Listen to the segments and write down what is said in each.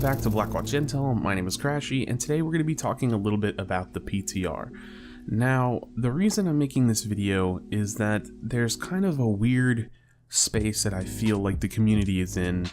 back to Blackwatch Intel. My name is Crashy, and today we're going to be talking a little bit about the PTR. Now, the reason I'm making this video is that there's kind of a weird space that I feel like the community is in,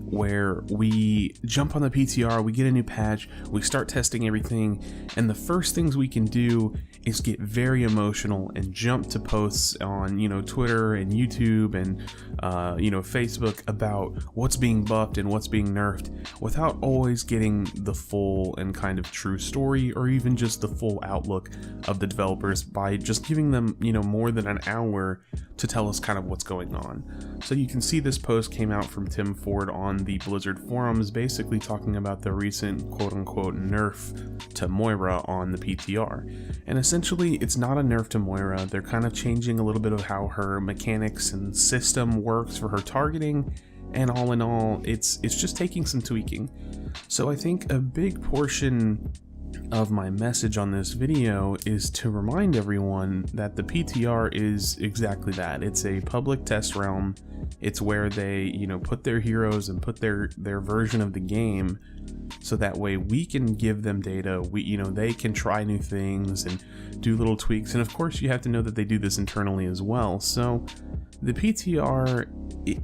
where we jump on the PTR, we get a new patch, we start testing everything, and the first things we can do is get very emotional and jump to posts on, Twitter and YouTube and, Facebook about what's being buffed and what's being nerfed without always getting the full and kind of true story, or even just the full outlook of the developers by just giving them, more than an hour to tell us kind of what's going on. So you can see this post came out from Tim Ford on the Blizzard forums, basically talking about the recent quote-unquote nerf to Moira on the PTR. And essentially, it's not a nerf to Moira. They're kind of changing a little bit of how her mechanics and system works for her targeting, and all in all, it's just taking some tweaking. So I think a big portion of my message on this video is to remind everyone that the PTR is exactly that. It's a public test realm. It's where they, put their heroes and put their version of the game, so that way we can give them data. They can try new things and do little tweaks. And of course, you have to know that they do this internally as well. So the PTR,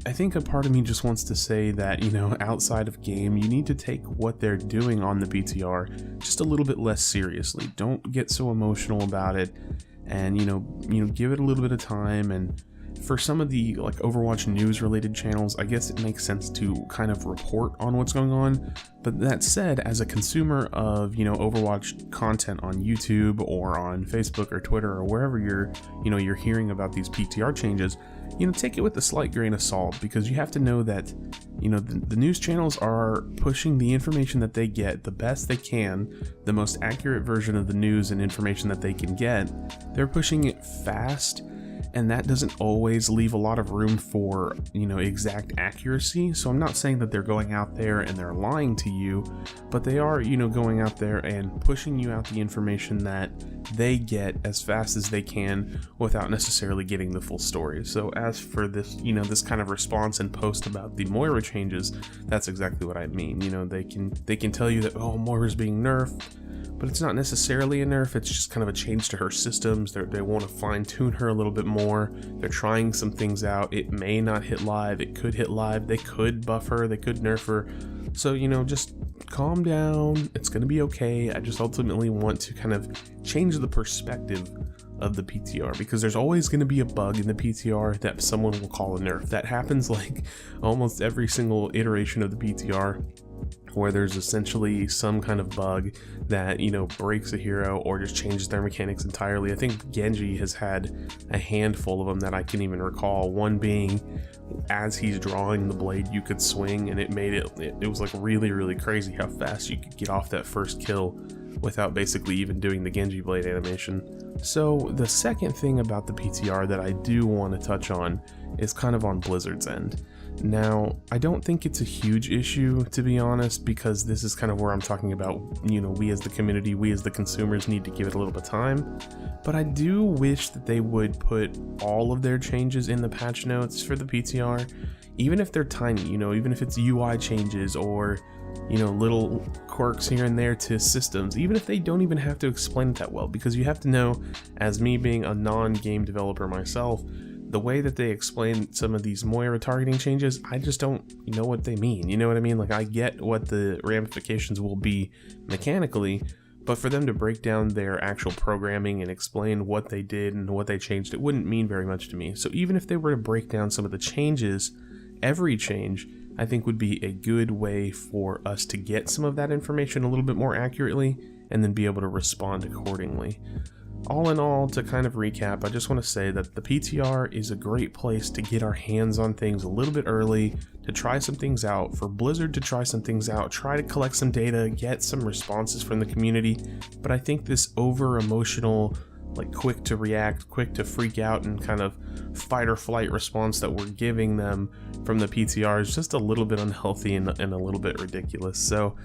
I think a part of me just wants to say that, outside of game, you need to take what they're doing on the PTR just a little bit less seriously. Don't get so emotional about it, and, give it a little bit of time. And for some of the Overwatch news related channels, I guess it makes sense to kind of report on what's going on. But that said, as a consumer of, Overwatch content on YouTube or on Facebook or Twitter or wherever you're hearing about these PTR changes, take it with a slight grain of salt, because you have to know that, the news channels are pushing the information that they get the best they can, the most accurate version of the news and information that they can get. They're pushing it fast, and that doesn't always leave a lot of room for, exact accuracy. So I'm not saying that they're going out there and they're lying to you, but they are, going out there and pushing you out the information that they get as fast as they can without necessarily getting the full story. So as for this, this kind of response and post about the Moira changes, that's exactly what I mean. They can tell you that, oh, Moira's being nerfed, but it's not necessarily a nerf. It's just kind of a change to her systems. They want to fine tune her a little bit more. They're trying some things out. It may not hit live. It could hit live. They could buff her. They could nerf her. So, just calm down. It's going to be okay. I just ultimately want to kind of change the perspective of the PTR, because there's always going to be a bug in the PTR that someone will call a nerf. That happens almost every single iteration of the PTR, where there's essentially some kind of bug that, breaks a hero or just changes their mechanics entirely. I think Genji has had a handful of them that I can even recall. One being, as he's drawing the blade, you could swing, and it made it was really, really crazy how fast you could get off that first kill without basically even doing the Genji blade animation. So the second thing about the PTR that I do want to touch on is kind of on Blizzard's end. Now, I don't think it's a huge issue, to be honest, because this is kind of where I'm talking about, we as the community, we as the consumers need to give it a little bit of time. But I do wish that they would put all of their changes in the patch notes for the PTR, even if they're tiny, even if it's UI changes or, little quirks here and there to systems, even if they don't even have to explain it that well, because you have to know, as me being a non-game developer myself, the way that they explain some of these Moira targeting changes, I just don't know what they mean. You know what I mean? I get what the ramifications will be mechanically, but for them to break down their actual programming and explain what they did and what they changed, it wouldn't mean very much to me. So even if they were to break down some of the changes, every change, I think would be a good way for us to get some of that information a little bit more accurately, and then be able to respond accordingly. All in all, to kind of recap, I just want to say that the PTR is a great place to get our hands on things a little bit early, to try some things out, for Blizzard to try some things out, try to collect some data, get some responses from the community. But I think this over-emotional, quick to react, quick to freak out, and kind of fight or flight response that we're giving them from the PTR is just a little bit unhealthy and a little bit ridiculous. So,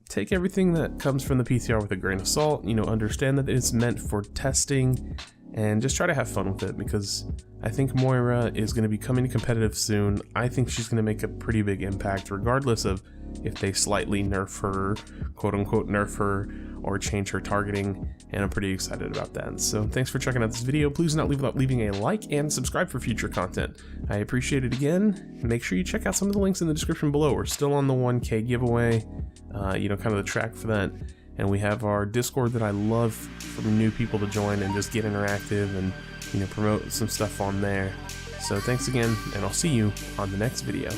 take everything that comes from the PTR with a grain of salt, understand that it's meant for testing, and just try to have fun with it, because I think Moira is going to be coming to competitive soon. I think she's going to make a pretty big impact, regardless of if they slightly nerf her, quote unquote nerf her, or change her targeting, and I'm pretty excited about that. So thanks for checking out this video. Please do not leave without leaving a like and subscribe for future content. I appreciate it again. Make sure you check out some of the links in the description below. We're still on the 1K giveaway, kind of the track for that. And we have our Discord that I love for new people to join and just get interactive and promote some stuff on there. So thanks again, and I'll see you on the next video.